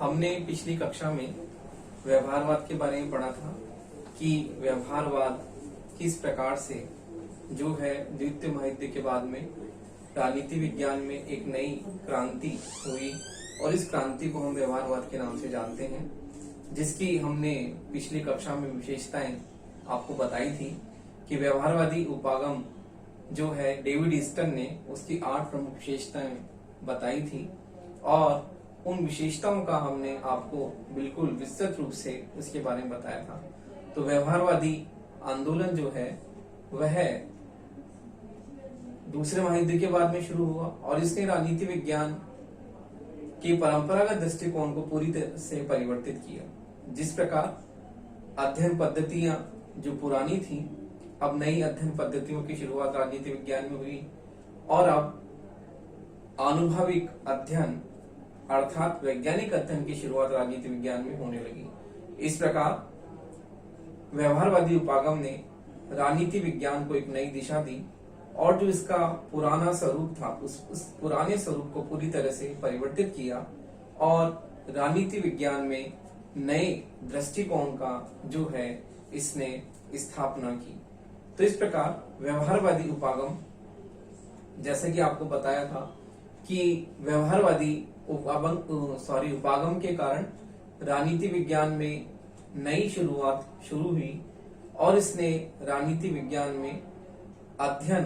हमने पिछली कक्षा में व्यवहारवाद के बारे में पढ़ा था कि व्यवहारवाद किस प्रकार से जो है द्वितीय महायुद्ध के बाद में राजनीति विज्ञान में एक नई क्रांति हुई और इस क्रांति को हम व्यवहारवाद के नाम से जानते हैं, जिसकी हमने पिछली कक्षा में विशेषताएं आपको बताई थी कि व्यवहारवादी उपागम जो है डेविड ईस्टन ने उसकी 8 प्रमुख विशेषताएं बताई थी और उन विशेषताओं का हमने आपको बिल्कुल विस्तृत रूप से उसके बारे में बताया था। तो व्यवहारवादी आंदोलन जो है वह दूसरे महायुद्ध के बाद में शुरू हुआ और इसने राजनीति विज्ञान के परंपरागत दृष्टिकोण को पूरी तरह से परिवर्तित किया। जिस प्रकार अध्ययन पद्धतियां जो पुरानी थी, अब नई अध्ययन पद्धतियों की शुरुआत राजनीति विज्ञान में हुई और अब आनुभविक अध्ययन अर्थात वैज्ञानिक अध्ययन की शुरुआत राजनीति विज्ञान में होने लगी। इस प्रकार व्यवहारवादी उपागम ने राजनीति विज्ञान को एक नई दिशा दी और जो इसका पुराना स्वरूप था उस पुराने स्वरूप को पूरी तरह से परिवर्तित किया और राजनीति विज्ञान में नए दृष्टिकोण का जो है इसने स्थापना की। तो इस प्रकार व्यवहारवादी उपागम, जैसे कि आपको बताया था कि व्यवहारवादी उपागम के कारण राजनीति विज्ञान में नई शुरुआत शुरू हुई और इसने राजनीति विज्ञान में अध्ययन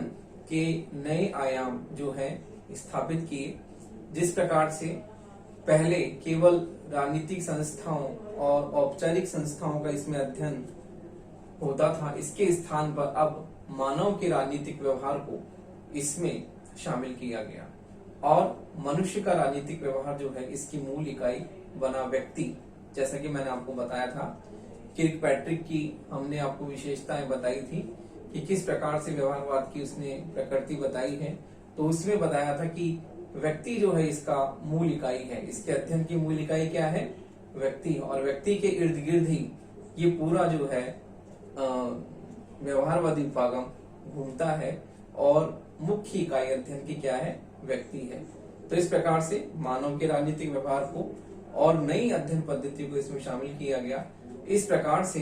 के नए आयाम जो है स्थापित किए। जिस प्रकार से पहले केवल राजनीतिक संस्थाओं और औपचारिक संस्थाओं का इसमें अध्ययन होता था, इसके स्थान पर अब मानव के राजनीतिक व्यवहार को इसमें शामिल किया गया और मनुष्य का राजनीतिक व्यवहार जो है इसकी मूल इकाई बना व्यक्ति। जैसा कि मैंने आपको बताया था, किर्कपैट्रिक की हमने आपको विशेषताएं बताई थी कि किस प्रकार से व्यवहारवाद की उसने प्रकृति बताई है। तो उसमें बताया था कि व्यक्ति जो है इसका मूल इकाई है, इसके अध्ययन की मूल इकाई क्या है? व्यक्ति। और व्यक्ति के इर्द गिर्द ही ये पूरा जो है व्यवहारवादी उपागम घूमता है और मुख्य इकाई अध्ययन की क्या है? व्यक्ति है। तो इस प्रकार से मानव के राजनीतिक व्यवहार को और नई अध्ययन पद्धति को इसमें शामिल किया गया। इस प्रकार से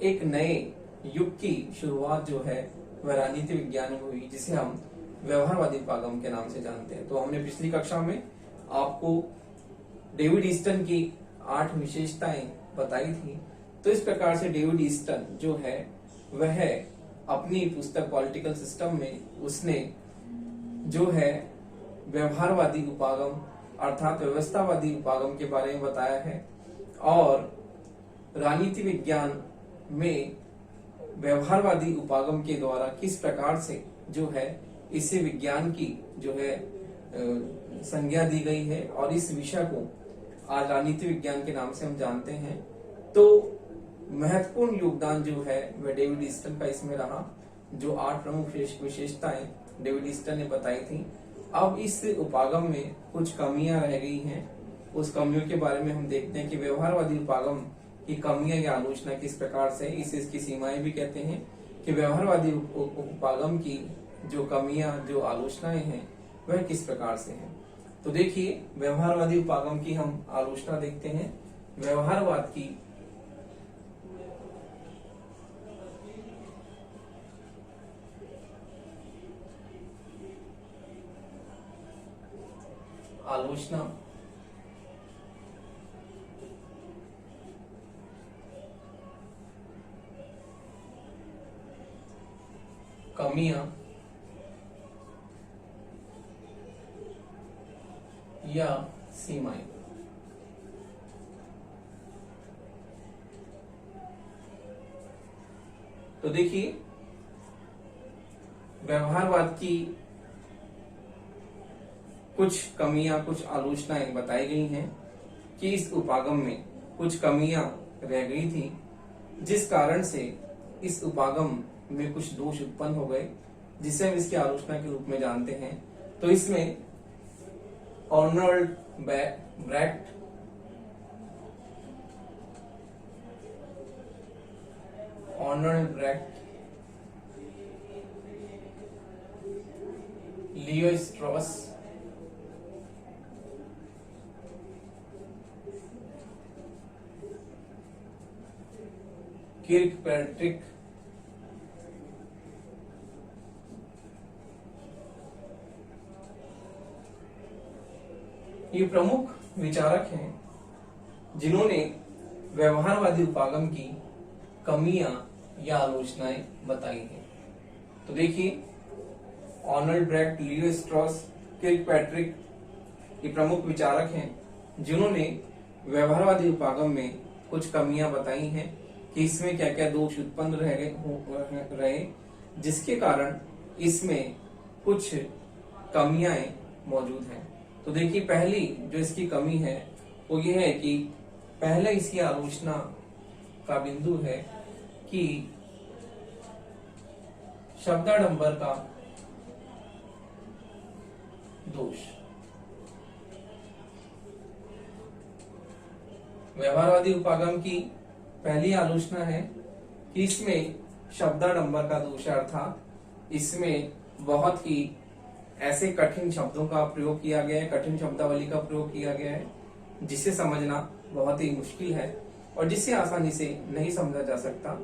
एक नए युग की शुरुआत जो है वह राजनीति विज्ञान में हुई, जिसे हम व्यवहारवादी उपागम के नाम से जानते हैं। तो हमने पिछली कक्षा में आपको डेविड ईस्टन की 8 विशेषताएं बताई थी। तो इस प्रकार से डेविड ईस्टन जो है वह अपनी पुस्तक पॉलिटिकल सिस्टम में उसने जो है व्यवहारवादी उपागम अर्थात व्यवस्थावादी उपागम के बारे में बताया है और राजनीति विज्ञान में व्यवहारवादी उपागम के द्वारा किस प्रकार से जो है इसे विज्ञान की जो है संज्ञा दी गई है और इस विषय को आज राजनीति विज्ञान के नाम से हम जानते हैं। तो महत्वपूर्ण योगदान जो है वह डेविड ईस्टन का इसमें रहा। जो 8 प्रमुख विशेषताएं डेविड ईस्टन ने बताई थी, अब इस उपागम में कुछ कमियां रह गई हैं। उस कमियों के बारे में हम देखते हैं कि व्यवहारवादी उपागम की कमियां या आलोचना किस प्रकार से, इसे इसकी सीमाएं भी कहते हैं कि व्यवहारवादी उपागम की जो कमियां जो आलोचनाएं हैं वह किस प्रकार से हैं। तो देखिए, व्यवहारवादी उपागम की हम आलोचना देखते हैं। व्यवहारवाद की आलोचना कमियां या सीमाएं। तो देखिए, व्यवहारवाद की कुछ कमियां कुछ आलोचनाएं बताई गई हैं कि इस उपागम में कुछ कमियां रह गई थी, जिस कारण से इस उपागम में कुछ दोष उत्पन्न हो गए, जिसे हम इसकी आलोचना के रूप में जानते हैं। तो इसमें आर्नोल्ड ब्रैक्ट, लियो स्ट्रॉस, किर्कपैट्रिक ये प्रमुख विचारक हैं जिन्होंने व्यवहारवादी उपागम की कमियां या आलोचनाएं बताई हैं। तो देखिए, आर्नल्ड ब्रेक्ट, लियो स्ट्रॉस, किर्कपैट्रिक ये प्रमुख विचारक हैं जिन्होंने व्यवहारवादी उपागम में कुछ कमियां बताई हैं कि इसमें क्या क्या दोष उत्पन्न रहे जिसके कारण इसमें कुछ कमियां मौजूद हैं। तो देखिए, पहली जो इसकी कमी है वो ये है कि पहले इसकी आलोचना का बिंदु है कि शब्दाडंबर का दोष। व्यवहारवादी उपागम की पहली आलोचना है कि इसमें शब्दाडंबर का दोष है, अर्थात इसमें बहुत ही ऐसे कठिन शब्दों का प्रयोग किया गया है, कठिन शब्दावली का प्रयोग किया गया है जिसे समझना बहुत ही मुश्किल है और जिसे आसानी से नहीं समझा जा सकता,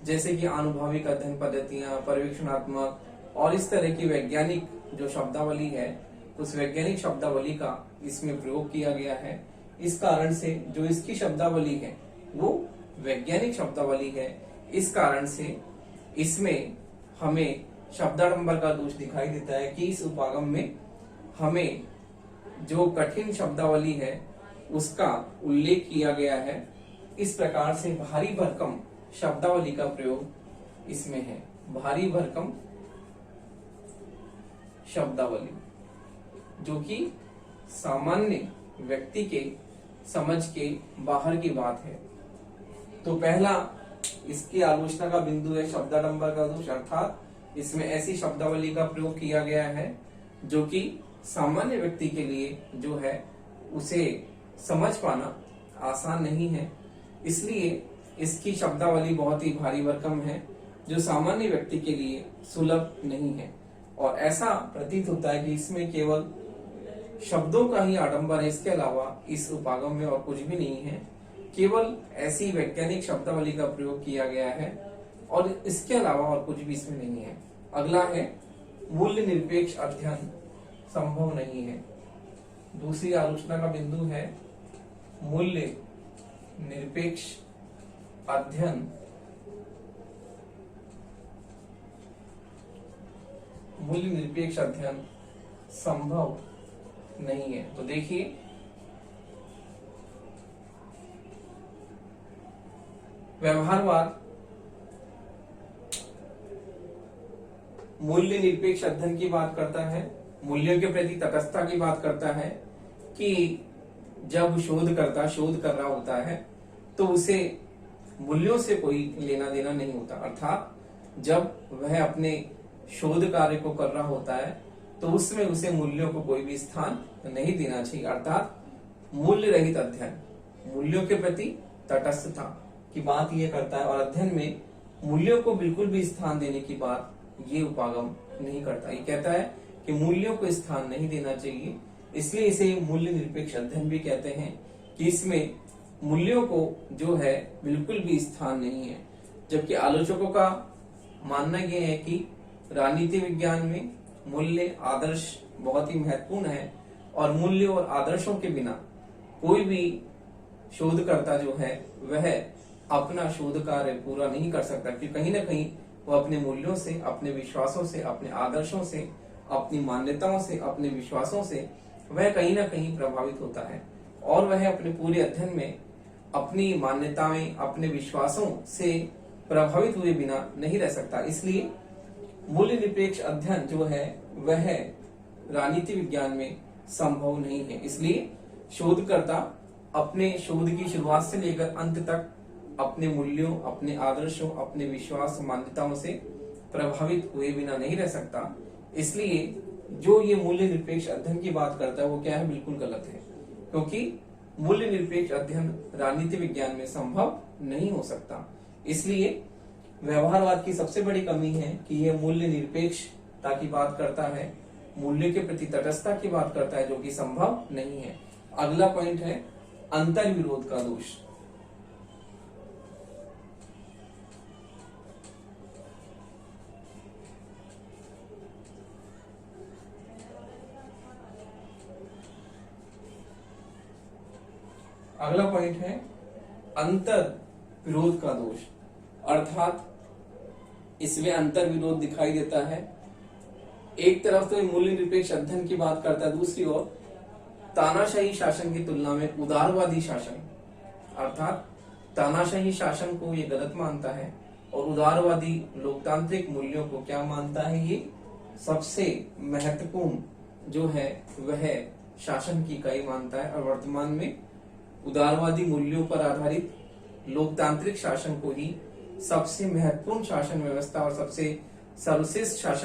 जैसे कि आनुभविक अध्ययन पद्धतियां, पर्यवेक्षणात्मक और इस तरह की वैज्ञानिक जो शब्दावली है उस वैज्ञानिक शब्दावली का इसमें प्रयोग किया गया है। इस कारण से जो इसकी शब्दावली है वो वैज्ञानिक शब्दावली है। इस कारण से इसमें हमें शब्दाडंबर का दोष दिखाई देता है कि इस उपागम में हमें जो कठिन शब्दावली है उसका उल्लेख किया गया है। इस प्रकार से भारी भरकम शब्दावली का प्रयोग इसमें है। भारी भरकम शब्दावली जो कि सामान्य व्यक्ति के समझ के बाहर की बात है। तो पहला इसकी आलोचना का बिंदु है शब्दाडंबर का दोष, अर्थात इसमें ऐसी शब्दावली का प्रयोग किया गया है जो कि सामान्य व्यक्ति के लिए जो है उसे समझ पाना आसान नहीं है। इसलिए इसकी शब्दावली बहुत ही भारी भरकम है जो सामान्य व्यक्ति के लिए सुलभ नहीं है और ऐसा प्रतीत होता है कि इसमें केवल शब्दों का ही आडंबर है, इसके अलावा इस उपागम में और कुछ भी नहीं है। केवल ऐसी वैज्ञानिक शब्दावली का प्रयोग किया गया है और इसके अलावा और कुछ भी इसमें नहीं है। अगला है मूल्य निरपेक्ष अध्ययन संभव नहीं है। दूसरी आलोचना का बिंदु है मूल्य निरपेक्ष अध्ययन संभव नहीं है। तो देखिए, व्यवहारवाद मूल्य निरपेक्ष अध्ययन की बात करता है, मूल्यों के प्रति तटस्थता की बात करता है कि जब शोधकर्ता शोध कर रहा होता है तो उसे मूल्यों से कोई लेना देना नहीं होता, अर्थात जब वह अपने शोध कार्य को कर रहा होता है तो उसमें उसे मूल्यों को कोई भी स्थान नहीं देना चाहिए, अर्थात मूल्य रहित अध्ययन, मूल्यों के प्रति तटस्थता की बात यह करता है और अध्ययन में मूल्यों को बिल्कुल भी स्थान देने की बात ये उपागम नहीं करता। ये कहता है कि मूल्यों को स्थान नहीं देना चाहिए, इसलिए इसे मूल्य निरपेक्ष अध्ययन भी कहते हैं कि इसमें मूल्यों को जो है बिल्कुल भी स्थान नहीं है। जबकि आलोचकों का मानना यह है कि राजनीति विज्ञान में मूल्य आदर्श बहुत ही महत्वपूर्ण है और मूल्य और आदर्शों के बिना कोई भी शोधकर्ता जो है वह अपना शोध कार्य पूरा नहीं कर सकता, क्योंकि कहीं ना कहीं वो अपने मूल्यों से, अपने विश्वासों से, अपने आदर्शों से, अपनी मान्यताओं से, अपने विश्वासों से वह कहीं ना कहीं प्रभावित होता है और वह अपने पूरे अध्ययन में अपनी मान्यताएं, अपने विश्वासों से प्रभावित हुए बिना नहीं रह सकता। इसलिए मूल्य निरपेक्ष अध्ययन जो है वह राजनीति विज्ञान में संभव नहीं है। इसलिए शोधकर्ता अपने शोध की शुरुआत से लेकर अंत तक अपने मूल्यों, अपने आदर्शों, अपने विश्वास, मान्यताओं से प्रभावित हुए बिना नहीं रह सकता। इसलिए जो ये मूल्य निरपेक्ष अध्ययन की बात करता है वो क्या है, बिल्कुल गलत है, क्योंकि मूल्य निरपेक्ष अध्ययन राजनीति विज्ञान में संभव नहीं हो सकता। इसलिए व्यवहारवाद की सबसे बड़ी कमी है कि यह मूल्य निरपेक्षता की बात करता है, मूल्य के प्रति तटस्थता की बात करता है, जो कि संभव नहीं है। अगला पॉइंट है अंतर विरोध का दोष। अगला पॉइंट है अंतर विरोध का दोष, अर्थात इसमें अंतर विरोध दिखाई देता है। एक तरफ तो ये मूल्य निरपेक्ष अध्ययन की बात करता है, दूसरी ओर तानाशाही शासन की तुलना में उदारवादी शासन, अर्थात तानाशाही शासन को ये गलत मानता है और उदारवादी लोकतांत्रिक मूल्यों को क्या मानता है, ये सबसे महत्वपूर्ण जो है वह शासन की इकाई मानता है। और वर्तमान में उदारवादी मूल्यों पर आधारित लोकतांत्रिक शासन को ही सबसे महत्वपूर्ण शासन व्यवस्था और सबसे सर्वश्रेष्ठ शासन